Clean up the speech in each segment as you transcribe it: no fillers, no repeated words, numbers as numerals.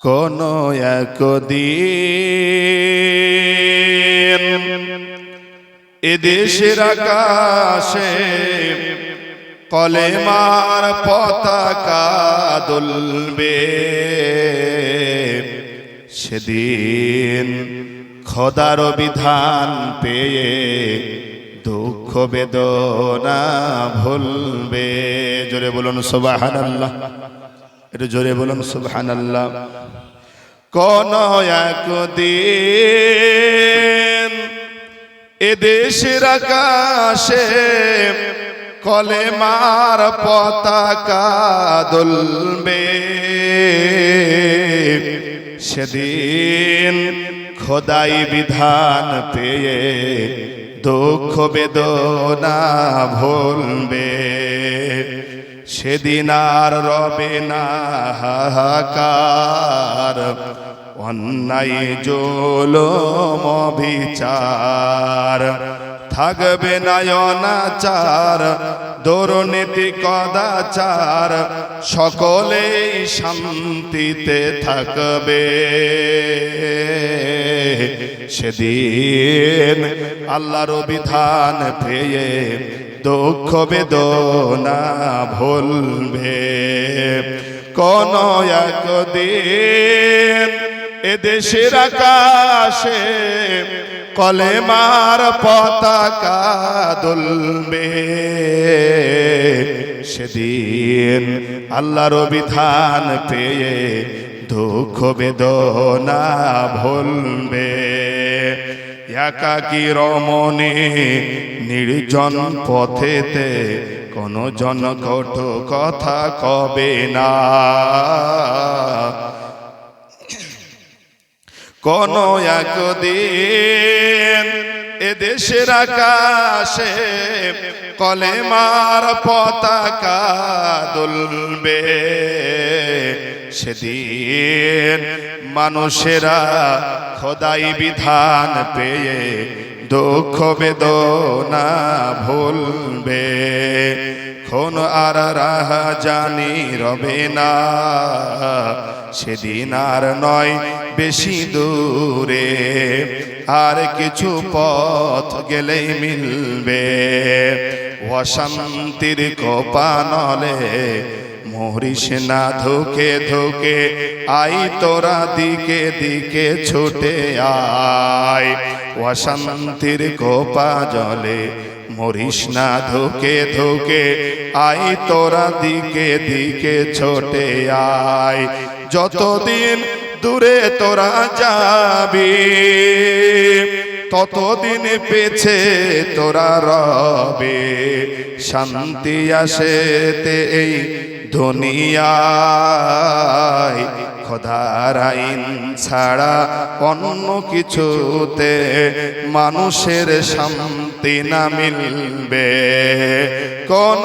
কোনো একদিন এদেশের আকাশে কলেমার পতাকা দুলবে। সেদিন খোদার বিধান পেয়ে দুঃখ বেদনা ভুলবে। জোরে বলুন সুবহানাল্লাহ, একটু জোরে বলুন সুবহানাল্লাহ। কোন একদিন এদেশের আকাশে কলেমার পতাকা দুলবে। সেদিন খোদাই বিধান পেয়ে দুঃখ বেদনা ভুলবে। সেদিন আর রবে না হাহাকার, অন্যায় জুলুম বিচার। থাকবে না অনাচার, দুর্নীতি কদাচার, সকলেই শান্তিতে থাকবে। সেদিন আল্লাহর বিধান পেয়ে দুঃখ বেদনা ভুলবে। কোন একদিন এদেশের আকাশে কলেমার পতাকা দুলবে। সেদিন আল্লাহর বিধান পেয়ে দুঃখ বেদনা ভুলবে। একাকী রমণী নির্জন পথেতে কোন জন কটু কথা কবে না। কোন একদিন এদেশের আকাশে কলেমার পতাকা দুলবে। সেদিন মানুষেরা খোদাই বিধান পেয়ে দুঃখ বেদনা ভুলবে। খুন আর রাহাজানি রবে না, সেদিন আর নয় বেশি দূরে। আর কিছু পথ গেলেই মিলবে। অশান্তির কোপানলে মরিস না ধুকে ধুকে, আই তোরা দিকে দিকে ছুটে আয়। অশান্তির কোপা জলে মরিস না ধুকে ধুকে, আই তোরা দিকে দিকে ছোটে আয়। যতদিন দূরে তোরা যাবি, ততদিন পেছে তোরা রবে। শান্তি আসেতে এই দুনিয়ায়, খোদার আইন ছাড়া অন্য কিছুতে মানুষের শান্তি না মিলবে। কোন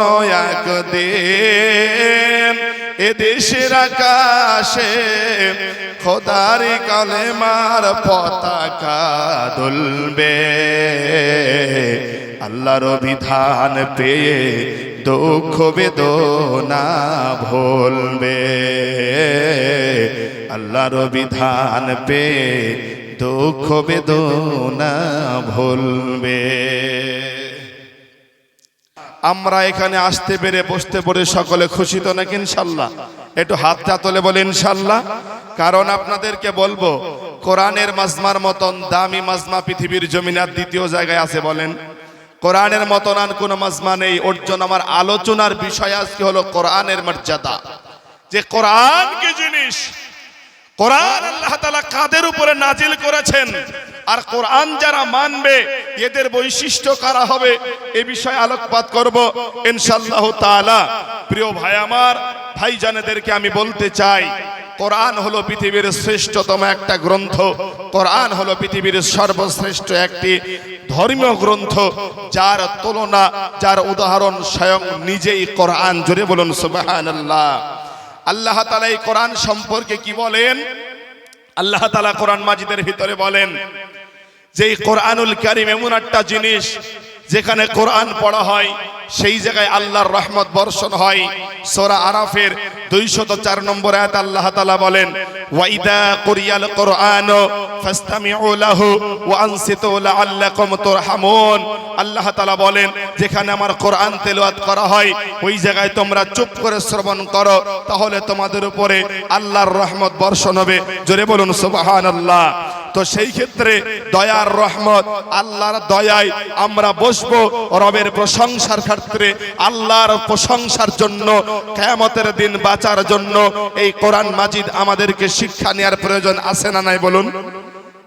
একদিন এদেশের আকাশে খোদার কলেমার পতাকা দুলবে। আল্লাহর বিধান পেয়ে দুঃখ বেদনা ভুলবে। আল্লাহর বিধান পেয়ে দুঃখ বেদনা ভুলবে। আমরা এখানে আসতে পেরে বসতে পেরে সকলে খুশি তো নাকি ইনশাল্লাহ? একটু হাতটা তোলে বলে ইনশাল্লাহ। কারণ আপনাদেরকে বলবো, কোরআনের মাজমার মতন দামি মাজমা পৃথিবীর জমিনে আর দ্বিতীয় জায়গায় আছে বলেন? কোরআনের মতন আর কোনো মাজমা নেই। ওর জন্য আমার আলোচনার বিষয় আজকে হলো কোরআনের মর্যাদা। যে কোরআন কি জিনিস, কোরআন আল্লাহ তাআলা কাদের উপরে নাজিল করেছেন, আর কোরআন যারা মানবে এদের বৈশিষ্ট্য কারা হবে, এই বিষয়ে আলোকপাত করব ইনশাআল্লাহ তাআলা। প্রিয় ভাই আমার, ভাইজানেদেরকে আমি বলতে চাই, কোরআন হলো পৃথিবীর শ্রেষ্ঠতম একটা গ্রন্থ। কোরআন হলো পৃথিবীর সর্বশ্রেষ্ঠ একটি ধর্মীয় গ্রন্থ, যার তুলনা, যার উদাহরণ স্বয়ং নিজেই কোরআন। জোরে বলুন সুবহানাল্লাহ। আল্লাহ তাআলা এই কোরআন সম্পর্কে কি বলেন? আল্লাহ তাআলা কোরআন মাজিদের ভিতরে বলেন যে এই কোরআনুল কারীম এমন একটা জিনিস যেখানে কোরআন পড়া হয় সেই জায়গায় আল্লাহর রহমত বর্ষণ হয়। সূরা আরাফের 204 নম্বর আয়াত আল্লাহ তাআলা বলেন, ওয়াইদা কুরিয়াল কুরআনু ফাসতামিউ লাহু ওয়া আনসিতু লাআল্লাকুম তুরহামুন। আল্লাহ তাআলা বলেন, যেখানে আমার কোরআন তেলাওয়াত করা হয় ওই জায়গায় তোমরা চুপ করে শ্রবণ করো, তাহলে তোমাদের উপরে আল্লাহর রহমত বর্ষণ হবে। জোরে বলুন সুবহানাল্লাহ। তো সেই ক্ষেত্রে দয়ার রহমত, আল্লাহর দয়ায় আমরা বসবো রবের প্রশংসার ক্ষেত্রে, আল্লাহর প্রশংসার জন্য, কিয়ামতের দিন বাঁচার জন্য এই কোরআন মাজিদ আমাদেরকে শিক্ষা নেওয়ার প্রয়োজন আছে না নাই বলুন?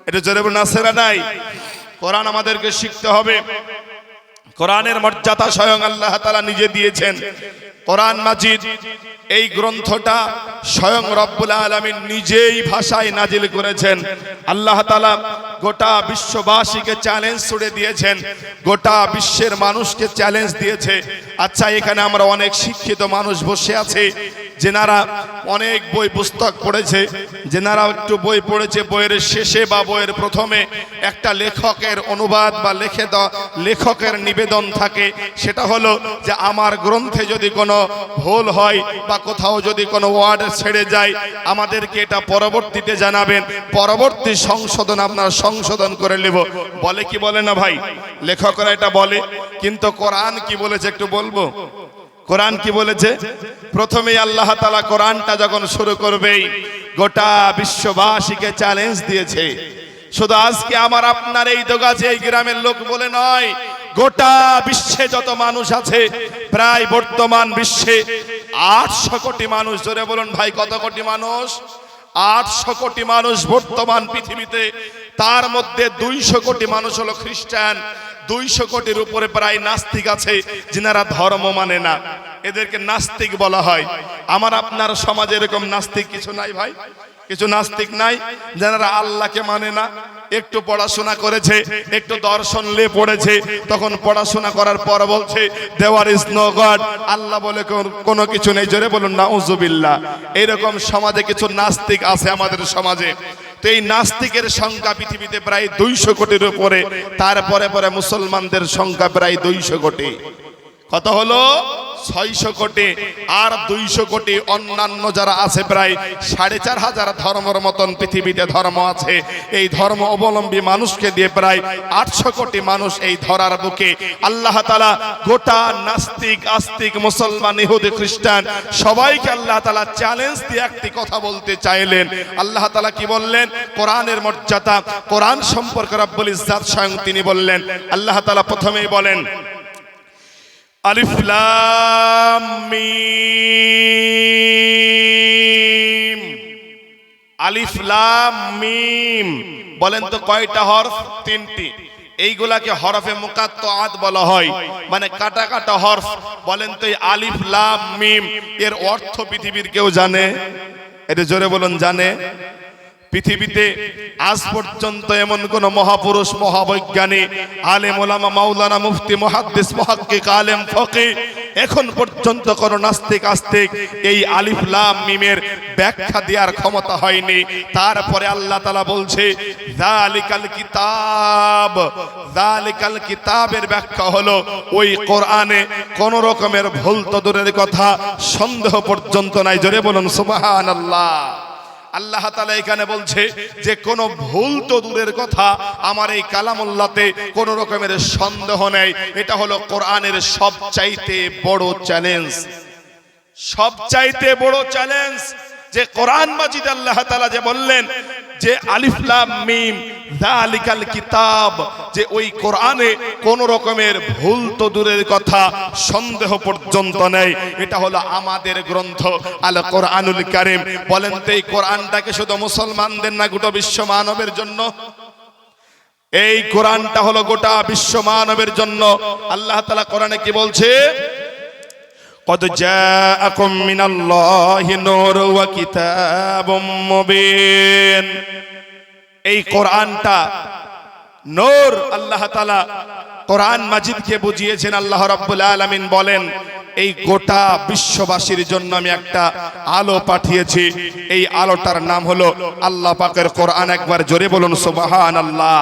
এটা জোরে বলুন, আছে না নাই? কোরআন আমাদেরকে শিখতে হবে। কোরআনের মর্যাদা স্বয়ং আল্লাহ তাআলা নিজে দিয়েছেন। কোরআন মাজিদ এই গ্রন্থটা স্বয়ং রব্বুল আলামিন নিজেই ভাষায় নাজিল করেছেন। আল্লাহ তাআলা গোটা বিশ্ববাসীকে চ্যালেঞ্জ ছুড়ে দিয়েছেন, গোটা বিশ্বের মানুষকে চ্যালেঞ্জ দিয়েছে। আচ্ছা, এখানে আমরা অনেক শিক্ষিত মানুষ বসে আছি, যেনারা অনেক বই পুস্তক পড়েছে, যেনারা একটু বই পড়েছে, বইয়ের শেষে বা বইয়ের প্রথমে একটা লেখকের অনুবাদ বা লেখকের নিবেদন থাকে। সেটা হলো যে আমার গ্রন্থে যদি কোনো ভুল হয় বা কোথাও যদি কোনো ওয়ার্ড ছেড়ে যায়, আমাদেরকে এটা পরবর্তীতে জানাবেন, পরবর্তী সংশোধন আপনারা সংশোধন করে নেব। বলে কি বলে না ভাই? লেখকরা এটা বলে। কিন্তু কোরআন কি বলেছে একটু বলবো? কোরআন কি বলেছে? প্রথমেই আল্লাহ তাআলা কোরআনটা যখন শুরু করবেই গোটা বিশ্ববাসীকে চ্যালেঞ্জ দিয়েছে। শুধু আজকে আমার আপনার এই দোগাছে এই গ্রামের লোক বলে নয়, গোটা বিশ্বে যত মানুষ আছে, প্রায় বর্তমান বিশ্বে 800 কোটি মানুষ। জোরে বলুন ভাই, কত কোটি মানুষ? 800 কোটি মানুষ বর্তমান পৃথিবীতে। তার মধ্যে 200 কোটি মানুষ হলো খ্রিস্টান, 200 কোটির উপরে প্রায় নাস্তিক আছে, যিনারা ধর্ম মানে না, এদেরকে নাস্তিক বলা হয়। আমার আপনার সমাজে এরকম নাস্তিক কিছু নাই ভাই? কিছু নাস্তিক নাই যারা আল্লাহকে মানে না, একটু পড়াশোনা করেছে, একটু দর্শন লে পড়েছে, তখন পড়াশোনা করার পর বলছে দেওয়ার ইজ নো গড, আল্লাহ বলে কোনো কিছু নেই। জোরে বলুন নাউজুবিল্লাহ। এরকম সমাজে কিছু নাস্তিক আছে আমাদের সমাজে। তো এই নাস্তিকের সংখ্যা পৃথিবীতে প্রায় 200 কোটির উপরে। তারপরে পরে মুসলমানদের সংখ্যা প্রায় 200 কোটি। কত হলো? 600 কোটি। আর 200 কোটি অন্যান্য যারা আছে, প্রায় 4500 ধর্মের মতন পৃথিবীতে ধর্ম আছে। এই ধর্ম অবলম্বী মানুষকে দিয়ে প্রায় 800 কোটি মানুষ এই ধরার বুকে। আল্লাহ তাআলা গোটা নাস্তিক, আস্তিক, মুসলমান, ইহুদি, খ্রিস্টান সবাইকে আল্লাহ তাআলা চ্যালেঞ্জ দিয়ে একটি কথা বলতে চাইলেন। আল্লাহ তাআলা কি বললেন? কোরআনের মর্যাদা, কোরআন সম্পর্কে রব্বুল ইজ্জাত স্বয়ং তিনি বললেন। আল্লাহ তাআলা প্রথমেই বলেন আলিফ লাম মিম। আলিফ লাম মিম বলেন তো কয়টা হরফ? 3টি। এইগুলাকে হরফে মুকাত্তাআত বলা হয়, মানে কাটা কাটা হরফ। বলেন তো এই আলিফ লাম মিম এর অর্থ পৃথিবীর কেউ জানে? এটা জোরে বলুন, জানে? পৃথিবীতে আজ পর্যন্ত এমন কোন মহাপুরুষ, মহাবৈজ্ঞানিক, আলেম ওলামা, মাওলানা, মুফতি, মুহাদ্দিস, মুহাক্কিক, আলেম, ফকিহ এখন পর্যন্ত কোন নাস্তিক, আস্তিক এই আলিফ লাম মিমের ব্যাখ্যা দেওয়ার ক্ষমতা হয়নি। তারপরে আল্লাহ তাআলা বলছে যালিকাল কিতাব। যালিকাল কিতাবের ব্যাখ্যা হলো ওই কোরআনে কোন রকমের ভুল তো দূরের কথা, সন্দেহ পর্যন্ত নাই। জোরে বলুন সুবহানাল্লাহ। আল্লাহ তাআলা এখানে বলছে যে কোনো ভুল তো দূরের কথা, আমার এই কালামুল্লাহতে কোনো রকমের সন্দেহ নেই। এটা হলো কোরআনের সবচাইতে বড় চ্যালেঞ্জ, সবচাইতে বড় চ্যালেঞ্জ। যে কোরআন মাজিদ আল্লাহ তাআলা যে বললেন যে আলিফ লাম মিম যালিকাল কিতাব, যে ওই কোরআনে কোন রকমের ভুল তো দূরের কথা, সন্দেহ পর্যন্ত নেই। এটা হলো আমাদের গ্রন্থ আল কোরআনুল কারীম। বলেন তো এই কোরআনটাকে শুধু মুসলমানদের না গোটা বিশ্ব মানবের জন্য? এই কোরআনটা হলো গোটা বিশ্ব মানবের জন্য। আল্লাহ তাআলা কোরআনে কি বলছে? قد جاءكم من الله نور وكتاب مبين। এই কোরআনটা নূর। আল্লাহ তাআলা কোরআন মাজিদকে বুঝিয়েছেন। আল্লাহ রাব্বুল আলামিন বলেন এই গোটা বিশ্ববাসীর জন্য আমি একটা আলো পাঠিয়েছি। এই আলোটার নাম হলো আল্লাহ পাকের কোরআন। একবার জোরে বলুন সুবহানাল্লাহ।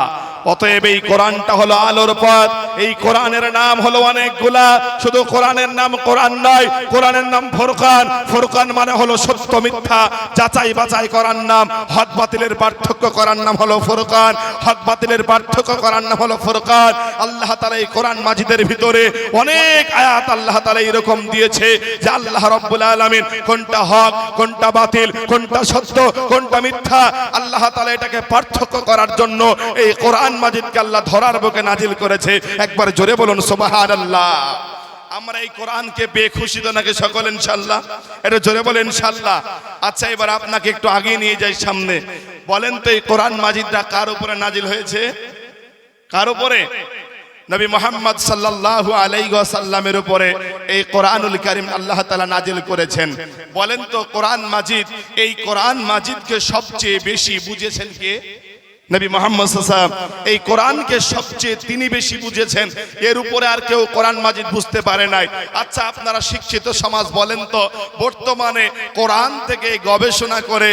অতএব এই কোরআনটা হলো আলোর পথ। এই কোরআনের নাম হলো অনেকগুলা, শুধু কোরআনের নাম কোরআন নয়, কোরআনের নাম ফুরকান। ফুরকান মানে হলো সত্য মিথ্যা যাচাই বাছাই করার নাম। হক বাতিলের পার্থক্য করার নাম হলো ফুরকান। হক বাতিলের পার্থক্য করার নাম হলো ফুরকান। আল্লাহ তাআলা এই কোরআন মাজিদের ভিতরে অনেক আয়াত আল্লাহ তাআলা এরকম দিয়েছে যে আল্লাহ রাব্বুল আলামিন কোনটা হক, কোনটা বাতিল, কোনটা সত্য, কোনটা মিথ্যা, আল্লাহ তাআলা এটাকে পার্থক্য করার জন্য এই কোরআন মাজিদকে আল্লাহ ধরার বুকে নাজিল করেছে। একবার জোরে বলুন সুবহানাল্লাহ। আমরা এই কোরআনকে পেয়ে খুশি তো নাকি সকল ইনশাআল্লাহ? এটা জোরে বলেন ইনশাআল্লাহ। আচ্ছা, এবার আপনাকে একটু আগে নিয়ে যাই সামনে। বলেন তো এই কোরআন মাজিদটা কার উপরে নাজিল হয়েছে? কার উপরে? নবী মুহাম্মদ সাল্লাল্লাহু আলাইহি ওয়াসাল্লামের উপরে এই কোরআনুল কারীম আল্লাহ তাআলা নাজিল করেছেন। বলেন তো কোরআন মাজিদ, এই কোরআন মাজিদকে সবচেয়ে বেশি বুঝেছেন কে? নবী মুহাম্মদ সাল্লাল্লাহু আলাইহি ওয়াসাল্লাম। এই কোরআনকে সবচেয়ে তিনি বেশি বুঝেছেন, এর উপরে আর কেউ কোরআন মাজিদ বুঝতে পারে নাই। আচ্ছা, আপনারা শিক্ষিত সমাজ, বলেন তো বর্তমানে কোরআন থেকে গবেষণা করে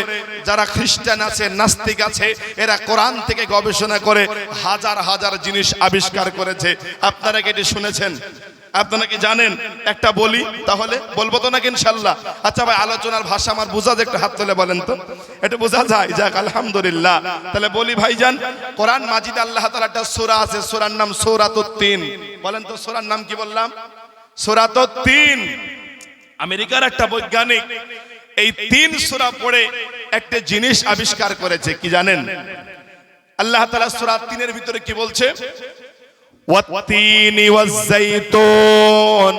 যারা খ্রিস্টান আছে, নাস্তিক আছে, এরা কোরআন থেকে গবেষণা করে হাজার হাজার জিনিস আবিষ্কার করেছে। আপনারা কি এটি শুনেছেন? আপনারা কি জানেন? একটা বলি তাহলে, বলবো তো নাকি ইনশাআল্লাহ? আচ্ছা ভাই, আলোচনার ভাষা আমার বোঝা যায়, একটু হাত তুলে বলেন তো, এটা বোঝা যায়? যাক আলহামদুলিল্লাহ। তাহলে বলি ভাইজান, কোরআন মাজিদ আল্লাহ তাআলার একটা সূরা আছে, সূরার নাম সূরাতুত তিন। বলেন তো সূরার নাম কি বললাম? সূরাতুত তিন। আমেরিকার একটা বৈজ্ঞানিক এই 3 সূরা পড়ে একটা জিনিস আবিষ্কার করেছে, কি জানেন? আল্লাহ তাআলা সূরা 3 এর ভিতরে কি বলছে? والتين والزيتون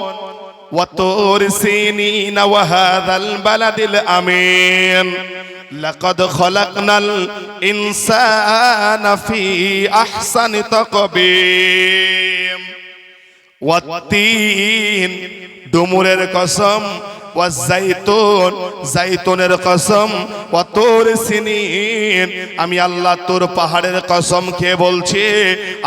وطور سينين وهذا البلد الأمين لقد خلقنا الإنسان في أحسن تقويم والتين ডুমুরের কসম, ওয়াজাইতুন জাইতুনের কসম, ওয়াতুর সিনিন আমি আল্লাহ তোর পাহাড়ের কসম খেয়ে বলছি,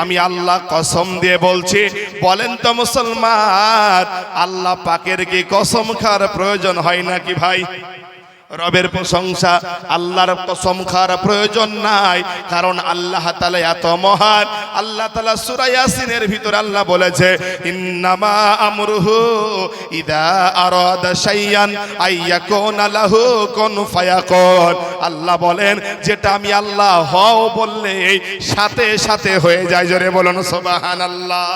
আমি আল্লাহ কসম দিয়ে বলছি। বলেন তো মুসলমান, আল্লাহ পাকের কি কসম খাওয়ার প্রয়োজন হয় নাকি ভাই? রবের প্রশংসা, আল্লাহর কসম খাওয়ার প্রয়োজন নাই, কারণ আল্লাহ তাআলা এত মহান। আল্লাহ তাআলা সূরা ইয়াসিনের ভিতরে আল্লাহ বলেছে, ইন্নামা আমরুহু ইদা আরাদা শাইয়ান আইয়াকুনা লাহু কুন ফায়াকুন। আল্লাহ বলেন, যেটা আমি আল্লাহ হও বললে সাথে সাথে হয়ে যায়। জোরে বলুন সুবহানাল্লাহ।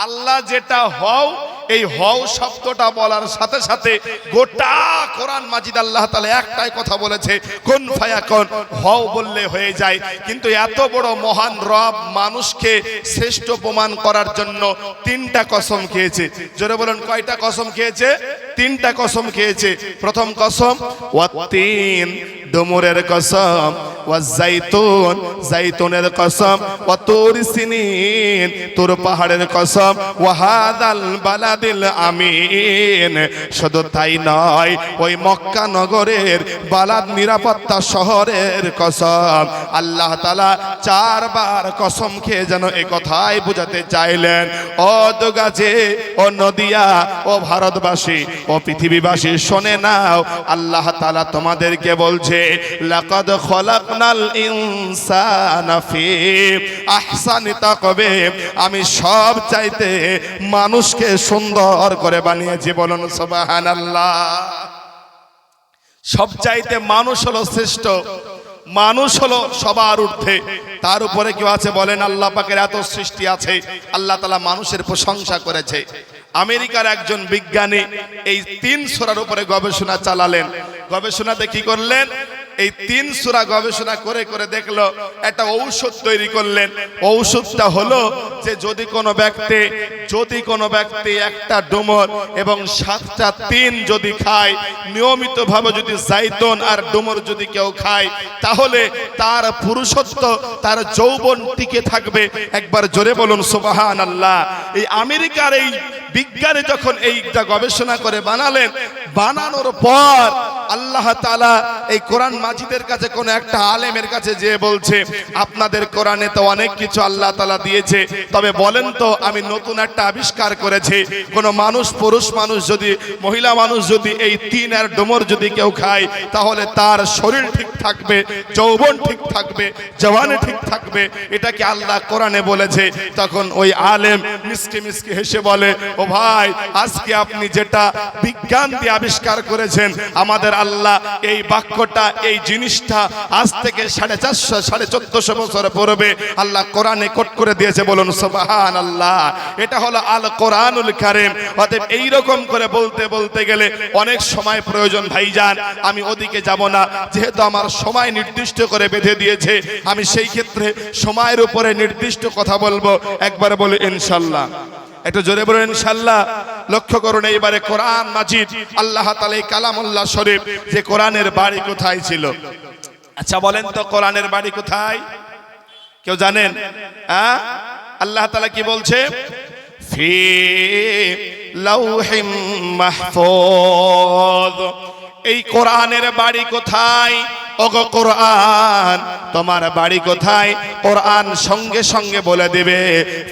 আল্লাহ যেটা হও, এই হও শব্দটা বলার সাথে সাথে গোটা কোরআন মাজিদ আল্লাহ তাআলা একটাই কথা বলেছে, কুন ফায়াকুন, হও বললে হয়ে যায়। কিন্তু এত বড় মহান রব মানুষকে শ্রেষ্ঠ প্রমাণ করার জন্য 3টা কসম খেয়েছে। জোরে বলেন, কয়টা কসম খেয়েছে? 3টা কসম খেয়েছে। প্রথম কসম ওয়াতিন, ডুমুরের কসম, ওয়াজাইতুন জাইতুনের কসম, ওয়াতুর সিনিন তোর পাহাড়ের কসম, ওয়াহাদাল বালাদিল আমিন। শুধু তাই নয়, ওই মক্কা নগরের বালাদ নিরাপত্তা শহরের কসম। আল্লাহ তাআলা 4 বার কসম খেয়ে যেন এই কথাই বুঝাতে চাইলেন, ও দোগাছে, ও নদিয়া, ও ভারতবাসী, ও পৃথিবীবাসী, শুনে নাও, আল্লাহ তাআলা তোমাদেরকে বলছে, লাকাদ খলাকনাল ইনসানা ফি আহসানি তাকওয়িম। আমি সব চাইতে মানুষকে সুন্দর করে বানিয়েছি। বলুন সুবহানাল্লাহ। সব চাইতে মানুষ হলো শ্রেষ্ঠ, মানুষ হলো সবার ঊর্ধ্বে। তার উপরে কেউ আছে? বলেন। আল্লাহ পাকের এত সৃষ্টি আছে, আল্লাহ তাআলা মানুষের প্রশংসা করেছে। আমেরিকার একজন বিজ্ঞানী এই 3 সূরার উপরে গবেষণা চালালেন। গবেষণাতে কি করলেন? এই 3 সূরা গবেষণা করে করে দেখলো, একটা ঔষধ তৈরি করলেন। ঔষধটা হলো যে যদি কোনো ব্যক্তি একটা ডুমুর এবং 7টা তিন যদি খায়, নিয়মিতভাবে যদি জাইতুন আর ডুমুর যদি কেউ খায়, তাহলে তার পুরুষত্ব, তার যৌবন টিকে থাকবে। একবার জোরে বলুন সুবহানাল্লাহ। এই আমেরিকার এই বিজ্ঞানী যখন এইটা গবেষণা করে বানালেন, বানানোর পর আল্লাহ তাআলা এই কোরআন মাজিদের কাছে কোন একটা আলেমের কাছে যেয়ে বলছে, আপনাদের কোরআনে তো অনেক কিছু আল্লাহ তাআলা দিয়েছে, তবে বলেন তো আমি নতুন একটা আবিষ্কার করেছি, কোন মানুষ, পুরুষ মানুষ যদি, মহিলা মানুষ যদি এই 3 আর ডুমুর যদি কেউ খায়, তাহলে তার শরীর ঠিক থাকবে, যৌবন ঠিক থাকবে, জওয়ানি ঠিক থাকবে। এটা কি আল্লাহ কোরআনে বলেছে? তখন ওই আলেম মিসকি মিসকি হেসে বলে, ও ভাই, আজকে আপনি যেটা বিজ্ঞান দিয়ে আবিষ্কার করেছেন, আমাদের আল্লাহ এই বাক্যটা, এই জিনিসটা আজ থেকে 450 1450 বছর পূর্বে আল্লাহ কোরআনে কোট করে দিয়েছে। বলুন সুবহানাল্লাহ। এটা হলো আল কোরআনুল কারীম। অতএব এইরকম করে বলতে বলতে গেলে অনেক সময় প্রয়োজন ভাইজান, আমি ওদিকে যাব না, যেহেতু আমার সময় নির্দিষ্ট করে বেঁধে দিয়েছে, আমি সেই ক্ষেত্রে সময়ের উপরে নির্দিষ্ট কথা বলবো। একবার বলে ইনশাআল্লাহ, একটু জোরে বলুন ইনশাআল্লাহ। লক্ষ্য করুন এইবারে কোরআন মাজিদ, আল্লাহ তাআলা কালামুল্লাহ শরীফ, যে কোরআনের বাড়ি কোথায় ছিল? আচ্ছা বলেন তো, কোরআনের বাড়ি কোথায়? কেউ জানেন? আল্লাহ তাআলা কি বলছে? ফি লাউহিম মাহফুজ। এই কোরআনের বাড়ি কোথায়? ওগো কোরআন, তোমার বাড়ি কোথায়? কোরআন সঙ্গে সঙ্গে বলে দেবে,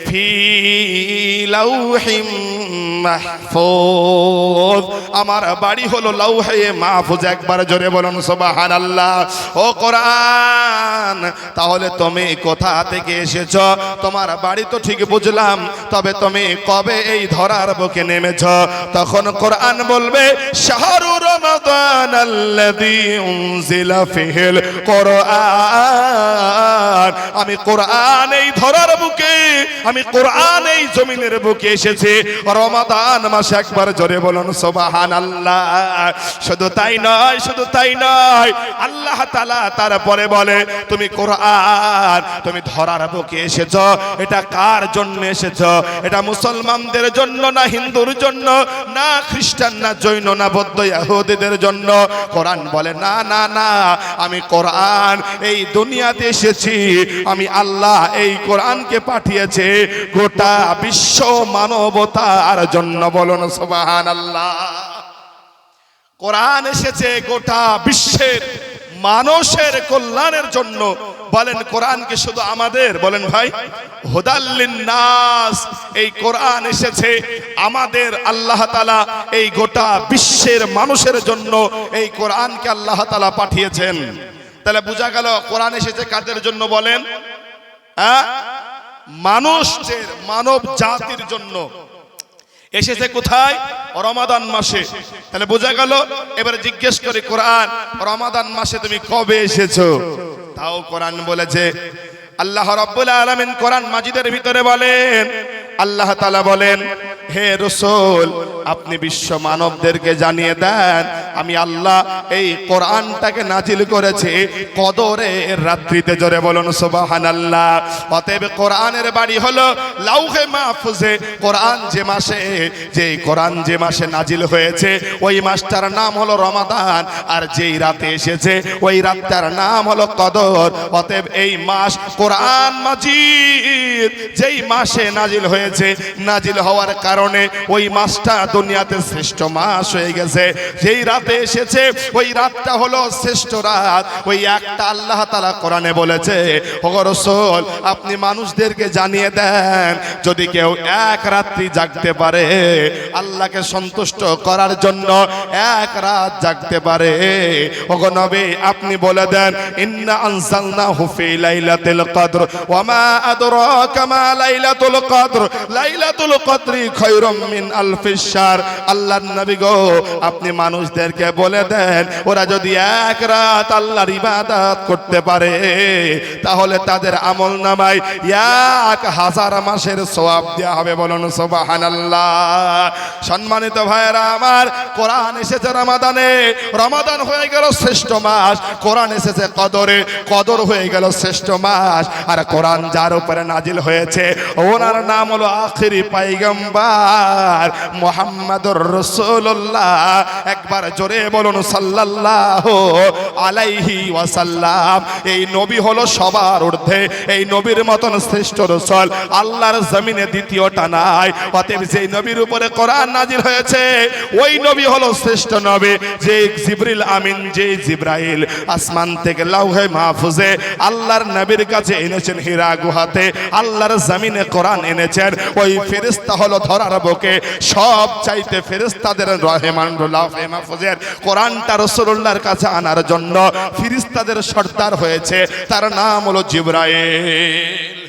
ফি লাউহিম মাহফুজ। আমার বাড়ি হলো লাউহে মাহফুজ। একবার জোরে বলুন সুবহানাল্লাহ। ও কোরআন, তাহলে তুমি কোথা থেকে এসেছো? তোমার বাড়ি তো ঠিক বুঝলাম, তবে তুমি কবে এই ধরার বুকে নেমেছো? তখন কোরআন বলবে, শাহরু রমাদান আল্লাযী উনজিলা ফিহিল কোরআন। আমি কোরআন এই ধরার বুকে, আমি কোরআন এই জমিনের বুকে এসেছি রমাদান মাসে। একবার জোরে বলুন সুবহানাল্লাহ। শুধু তাই নয়, শুধু তাই নয়, আল্লাহ তাআলা তারপরে বলে, তুমি কোরআন, তুমি ধরার বুকে এসেছো, এটা কার জন্য এসেছো? এটা মুসলমানদের জন্য না, হিন্দুর জন্য না, খ্রিস্টান না, জৈন না, বৌদ্ধ ইহুদিদের জন্য? কোরআন বলে, না না না, আমি কোরআন এই দুনিয়াতে এসেছি, আমি আল্লাহ এই কোরআনকে পাঠিয়েছে গোটা বিশ্ব মানবতার জন্য। বলুন সুবহানাল্লাহ। কোরআন এসেছে গোটা বিশ্বের মানুষের কল্যাণের জন্য। বলেন কোরআন কি শুধু আমাদের? বলেন ভাই, হুদাল্লিন নাস। এই কোরআন এসেছে আমাদের, আল্লাহ তাআলা এই গোটা বিশ্বের মানুষের জন্য এই কোরআনকে আল্লাহ তাআলা পাঠিয়েছেন। তাহলে বোঝা গেল কোরআন এসেছে কাদের জন্য? বলেন, মানুষের, মানব জাতির জন্য এসেছে। কোথায়? রমাদান মাসে। তাহলে বোঝা গেল। এবারে জিজ্ঞেস করি, কোরআন রমাদান মাসে তুমি কবে এসেছো? তাও কোরআন বলেছে, আল্লাহ রাব্বুল আলামিন কোরআন মাজিদের ভিতরে বলেন, আল্লাহ তাআলা বলেন, হে রাসূল, আপনি বিশ্ব মানবদেরকে জানিয়ে দেন, আমি আল্লাহ এই কোরআনটাকে নাজিল করেছি কদরের রাত্রিতে। জোরে বলুন সুবহানাল্লাহ। অতএব কোরআনের বাড়ি হলো লাউহে মাহফুজে। কোরআন যে মাসে, যে কোরআন যে মাসে নাজিল হয়েছে, ওই মাসটার নাম হলো রমাদান, আর যেই রাতে এসেছে ওই রাতটার নাম হলো কদর। অতএব এই মাস কোরআন মাজিদ যেই মাসে নাজিল হয়েছে, নাজিল হওয়ার কারণে ওই মাসটা দুনিয়াতে শ্রেষ্ঠ মাস হয়ে গেছে। যেই রাতে এসেছে ওই রাতটা হলো শ্রেষ্ঠ রাত। ওই একটা আল্লাহ তাআলা কোরআনে বলেছে, ওগো রাসূল, আপনি মানুষদেরকে জানিয়ে দেন, যদি কেউ এক রাত্রি জাগতে পারে, আল্লাহকে সন্তুষ্ট করার জন্য এক রাত জাগতে পারে, ওগো নবী আপনি বলে দেন, ইন্না আনজালনাহু ফি লাইলাতুল কদর ওয়া মা আদরাকা মা লাইলাতুল কদর লাইলাতুল কদরি খায়রুম মিন আলফিশ শাহর। আল্লাহর নবী গো, আপনি মানুষদেরকে বলে দেন, ওরা যদি এক রাত আল্লাহর ইবাদত করতে পারে, তাহলে তাদের আমলনামায় 1000 মাসের সওয়াব দেওয়া হবে। বলুন সুবহানাল্লাহ। সম্মানিত ভাইয়েরা আমার, কোরআন এসেছে রমাদানে, রমাদান হয়ে গেল শ্রেষ্ঠ মাস। কোরআন এসেছে কদরে, কদর হয়ে গেল শ্রেষ্ঠ মাস। আর কোরআন যার উপরে নাজিল হয়েছে ওনার নাম হলো হলো আখিরি পয়গম্বর মুহাম্মাদুর রাসূলুল্লাহ। একবার জোরে বলুন সাল্লাল্লাহু আলাইহি ওয়াসাল্লাম। এই নবী হলো সবার ঊর্ধ্বে, এই নবীর মতন শ্রেষ্ঠ রাসূল আল্লাহর জমিনে দ্বিতীয়টা নাই। অতএব যেই নবীর উপরে কোরআন নাজিল হয়েছে ওই নবী হলো শ্রেষ্ঠ নবী। যে জিবরিল আমিন, যে জিবরাইল আসমান থেকে লাউহে মাহফুজে আল্লাহর নবীর কাছে এনেছেন, হীরা গুহাতে আল্লাহর জমিনে কোরআন এনেছেন, ওই ফেরেশতা হলো ধরার বুকে সব চাইতে ফেরেশতাদের রহমান লাউহে মাহফুজের কোরআনটা রাসূলুল্লাহর কাছে আনার জন্য ফেরেশতাদের সর্দার হয়েছে, তার নাম হলো জিবরাইল।